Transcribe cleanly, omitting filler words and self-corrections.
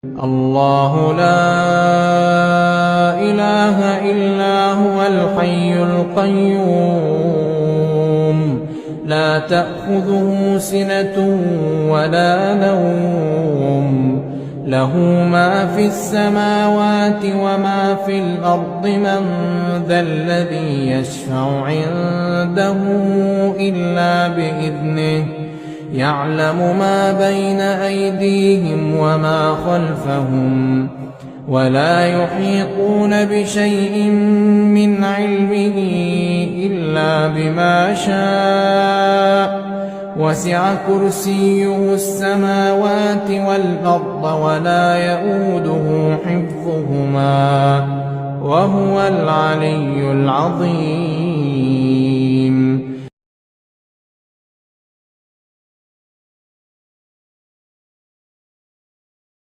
الله لا إله إلا هو الحي القيوم لا تأخذه سنة ولا نوم له ما في السماوات وما في الأرض من ذا الذي يشفع عنده إلا بإذنه يعلم ما بين أيديهم وما خلفهم ولا يحيطون بشيء من علمه إلا بما شاء وسع كرسيه السماوات والأرض ولا يئوده حفظهما وهو العلي العظيم.